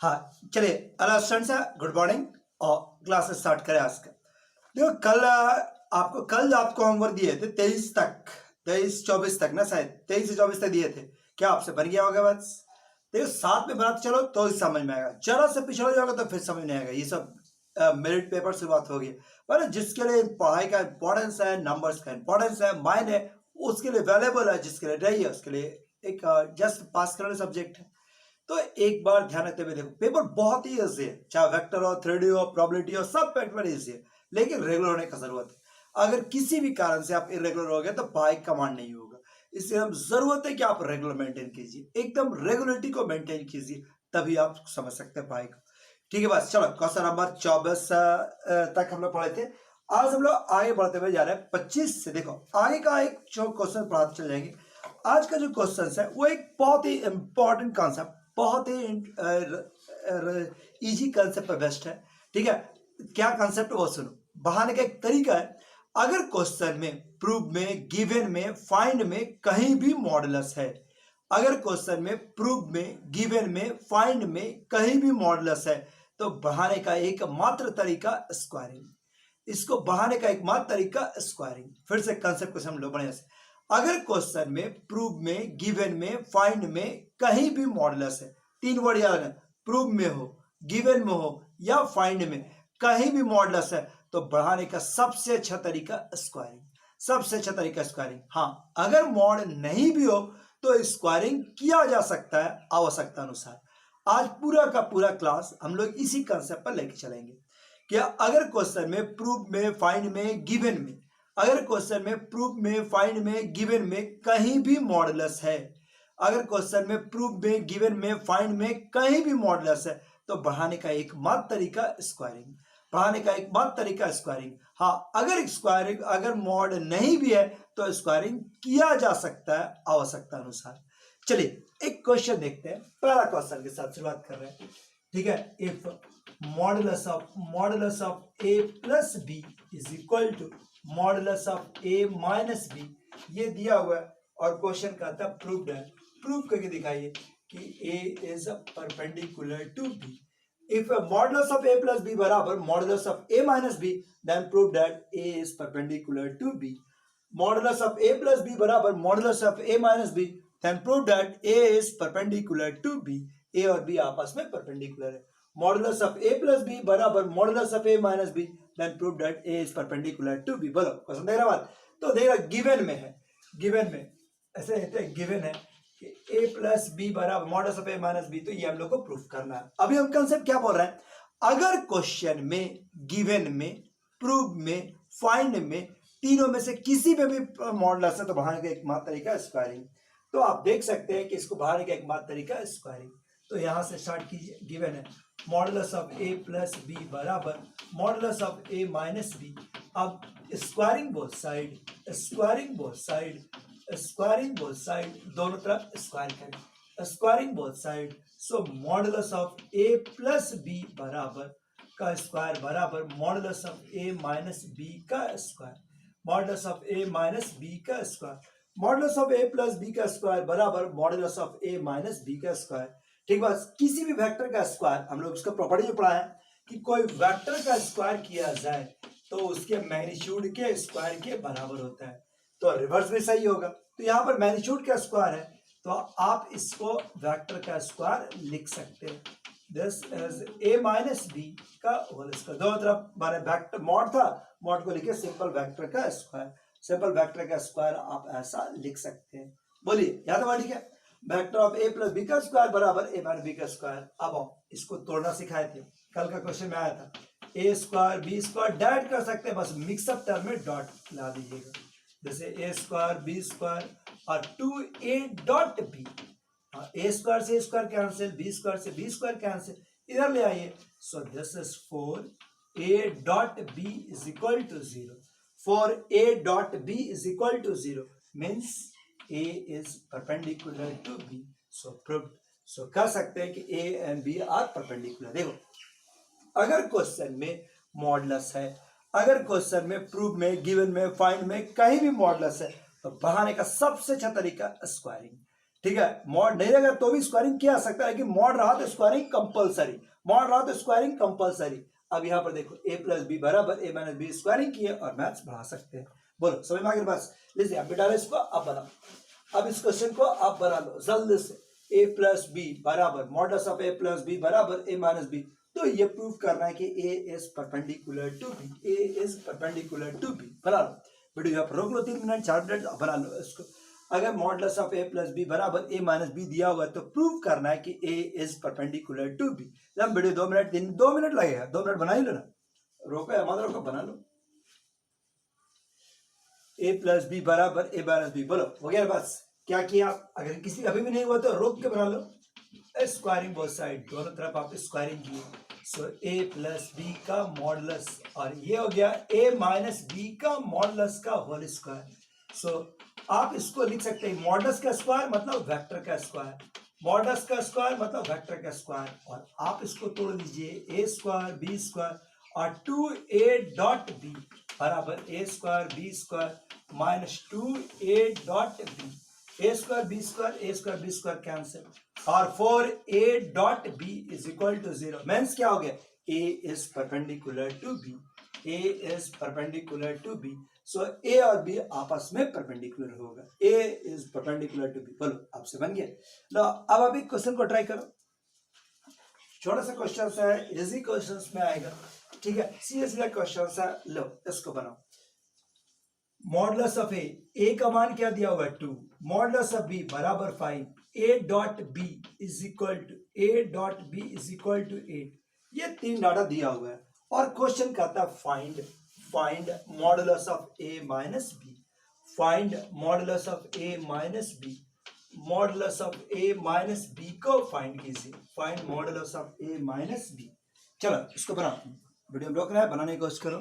हाँ, चलिए hello students, good morning. और क्लास स्टार्ट करें आज का। देखो कल आपको होमवर्क दिए थे 23 24 तक ना, शायद 23 से 24 तक दिए थे। क्या आपसे बन गया होगा? बस देखो साथ में बनाते चलो तो ही समझ में आएगा, जरा से पिछड़ जाओगे तो फिर समझ नहीं आएगा। ये सब मेरिट पेपर शुरुआत होगी, पर जिसके लिए पढ़ाई का इंपॉर्टेंस है, नंबर्स का इंपॉर्टेंस है, माइंड है, उसके लिए वैल्यूबल है, जिसके लिए नहीं है उसके लिए एक जस्ट पास करने सब्जेक्ट है। तो एक बार ध्यान रखते हुए देखो, पेपर बहुत ही इजी है, चाहे वेक्टर हो, 3D हो, प्रोबेबिलिटी हो, सब पेपर इजी है, लेकिन रेगुलर होने की जरूरत है। अगर किसी भी कारण से आप इरेगुलर हो गए तो पढ़ाई कमांड नहीं होगा। इसलिए हम जरूरत है कि आप रेगुलर मेंटेन कीजिए, एकदम रेगुलरिटी को मेंटेन कीजिए, तभी आप समझ सकते हैं पढ़ाई को। ठीक है, बस चलो क्वेश्चन नंबर 24 तक हम लोग पढ़े थे। आज हम लोग आगे बढ़ते हुए जा रहे हैं 25 से। देखो आगे का एक जो क्वेश्चन पढ़ाते चल जाएंगे। आज का जो क्वेश्चन है वो एक बहुत ही इंपॉर्टेंट कॉन्सेप्ट, बहुत ही इजी कंसेप्ट पर बेस्ट है। ठीक है, क्या कंसेप्ट वो सुनो। बढ़ाने का एक तरीका है, अगर क्वेश्चन में, प्रूफ में, गिवन में, फाइंड में कहीं भी मॉडुलस है, अगर क्वेश्चन में, प्रूफ में, गिवन में, फाइंड में कहीं भी मॉडुलस है, तो बढ़ाने का एकमात्र तरीका स्क्वायरिंग। इसको बढ़ाने का एकमात्र तरीका स्क्वायरिंग। फिर से कंसेप्ट को समझ लो बढ़िया से। अगर क्वेश्चन में, प्रूफ में, गिवन में, फाइंड में कहीं भी मॉडुलस है, तीन वर्ड याद है, प्रूफ में हो, गिवन में हो या फाइंड में कहीं भी मॉडुलस है, तो बढ़ाने का सबसे अच्छा तरीका स्क्वायरिंग, सबसे अच्छा तरीका स्क्वायरिंग। हाँ, अगर मॉड नहीं भी हो तो स्क्वायरिंग किया जा सकता है आवश्यकता अनुसार। आज पूरा का पूरा क्लास हम लोग इसी कंसेप्ट पर लेके चलेंगे कि अगर क्वेश्चन में, प्रूफ में, फाइंड में, गिवन में, अगर क्वेश्चन में, प्रूफ में, फाइंड में, गिवन में कहीं भी मॉडुलस है, अगर क्वेश्चन में, प्रूफ में, गिवन में, फाइंड में कहीं भी मॉडुलस है, तो बढ़ाने का एकमात्र तरीका स्क्वायरिंग, बढ़ाने का एकमात्र तरीका स्क्वायरिंग। हाँ, अगर स्क्वायरिंग, अगर मॉड नहीं भी है तो स्क्वायरिंग किया जा सकता है आवश्यकता अनुसार। चलिए एक क्वेश्चन देखते हैं, पहला क्वेश्चन के साथ शुरुआत कर रहे हैं। ठीक है, if modulus of A plus B is equal to modulus of A minus B, ये दिया हुआ है और क्वेश्चन कहता है प्रूव्ड है। प्रूव करके दिखाइए कि A is perpendicular to B. If modulus of a plus b बराबर modulus of a minus b, then prove that a is perpendicular to b. Modulus of a plus b बराबर modulus of a minus b, then prove that a is perpendicular to b. a और b आपस में perpendicular है। Modulus of a plus b बराबर modulus of a minus b, then prove that a is perpendicular to b. बोलो question देख रहा बात, तो देख रहा गिवन में है, गिवन में ऐसे कहते हैं, गिवन है कि a प्लस बी बराबर modulus of a minus B, तो ये हम लोग को प्रूफ करना है। अभी हम कंसेप्ट क्या बोल रहे हैं, अगर क्वेश्चन में, गिवन में, प्रूफ में, फाइंड में, तीनों में से किसी पे भी मॉडुलस है तो बढ़ाने का एकमात्र तरीका स्क्वायरिंग। तो आप देख सकते हैं कि इसको बढ़ाने का एकमात्र तरीका स्क्वायरिंग। तो यहां से स्टार्ट कीजिए, गिवन है modulus of a plus B बराबर modulus of a minus B. अब squaring both side, squaring both side, squaring both side, दोनों तरफ स्क्वायर करें, squaring both side. So modulus of a plus B बराबर का square बराबर modulus of a minus B का square, modulus of a minus B का square, modulus of a plus B का square बराबर modulus of a minus B का square. ठीक है, किसी भी वेक्टर का स्क्वायर, हम लोग उसका प्रॉपर्टी जो पढ़ा है कि कोई वेक्टर का स्क्वायर किया जाए तो उसके मैग्नीट्यूड के स्क्वायर के बराबर होता है, तो रिवर्स भी सही होगा। तो यहाँ पर मैग्नीट्यूड का स्क्वायर है तो आप इसको वेक्टर का स्क्वायर लिख सकते हैं, this is a minus B का होल स्क्वायर। दोनों तरफ माने वेक्टर मॉड था, मॉड को लिखे सिंपल वेक्टर का स्क्वायर, सिंपल वेक्टर का स्क्वायर आप ऐसा लिख सकते हैं। बोलिए याद है, ठीक है, vector of a plus B का स्क्वायर बराबर a माइनस बी का स्क्वायर। अब इसको तोड़ना सिखाए थे, कल का क्वेश्चन में आया था, a square B square direct कर सकते हैं, बस मिक्सअप टर्म में डॉट ला दीजिएगा, जैसे a स्क्वायर बी स्क्वायर और 2a dot B. a square से स्क्वायर कैंसिल, b स्क्वायर से b स्क्वायर कैंसिल, इधर ले आइए। So this is 4a dot b is equal to 0, 4a dot b is equal to 0 means a is perpendicular to b. So proved. So कह सकते हैं कि a and b are perpendicular। देखो अगर question में मॉडुलस है, अगर question में, प्रूफ में, गिवन में, फाइंड में कहीं भी मॉडुलस है, तो बढ़ाने का सबसे अच्छा तरीका स्क्वायरिंग। ठीक है, मॉड नहीं रहेगा तो भी स्क्वायरिंग किया जा सकता है, लेकिन मॉड रहा तो स्क्वायरिंग कंपलसरी, मॉड रहा तो स्क्वायरिंग कंपलसरी। अब यहाँ पर देखो a प्लस बी बराबर a माइनस बी स्क्वायरिंग की है और मैथ्स बढ़ा सकते हैं। बोलो समझ में आ गया बस। लीजिए अब डालो इसको, अब बनाओ। अब इस क्वेश्चन को आप बना लो जल्दी से। a प्लस बी बराबर modulus of a plus B बराबर a माइनस बी। तो ये प्रूव करना है कि a is perpendicular to b, a is perpendicular to b। बना लो वीडियो यहाँ पर रोक लो 3 मिनट 4 मिनट, बना लो इसको। अगर modulus of a plus B बराबर a माइनस बी दिया हुआ है तो प्रूव करना है कि a is perpendicular to b। जब वीडियो 2 मिनट लगेगा, 2 मिनट बना ही लो ना, रोको या मत रोको, बना लो। a प्लस बी बराबर a माइनस बी, बोलो हो गया बस। क्या किया, अगर किसी अभी भी नहीं हुआ तो रोक के बना लो। स्क्वायरिंग बोथ साइड, दोनों तरफ आप स्क्वायरिंग किए। सो a प्लस बी का मॉडुलस, और ये हो गया a माइनस बी का मॉडुलस का होल स्क्वायर। सो आप इसको लिख सकते हैं मॉडुलस का स्क्वायर मतलब वेक्टर का स्क्वायर, मॉडुलस का स्क्वायर मतलब वेक्टर का स्क्वायर। और आप इसको तोड़ लीजिए, a स्क्वायर बी स्क्वायर और 2a डॉट बी बराबर a square B square minus 2a dot B. a square B square cancel, और 4a dot b is equal to 0। Means क्या हो गया, a is perpendicular to b, a is perpendicular to b। So a और b आपस में perpendicular होगा, a is perpendicular to b। बोलो आपसे बन गया। लो अब अभी क्वेश्चन को ट्राई करो, छोटा सा क्वेश्चन है, इजी क्वेश्चन में आएगा, ठीक है, सीधा क्वेश्चन है। लो इसको बनाओ। मॉडुलस ऑफ ए का मान क्या दिया हुआ है 2, मॉडुलस ऑफ बी बराबर 5, a dot b is equal to 8। ये 3 डाटा दिया हुआ है और क्वेश्चन कहता है find modulus of a minus b, find modulus of a minus b, modulus of a minus b को फाइंड कीजिए, find modulus of a minus b. चलो इसको बनाओ, वीडियो ब्लॉक रहा है, बनाने की कोशिश करो।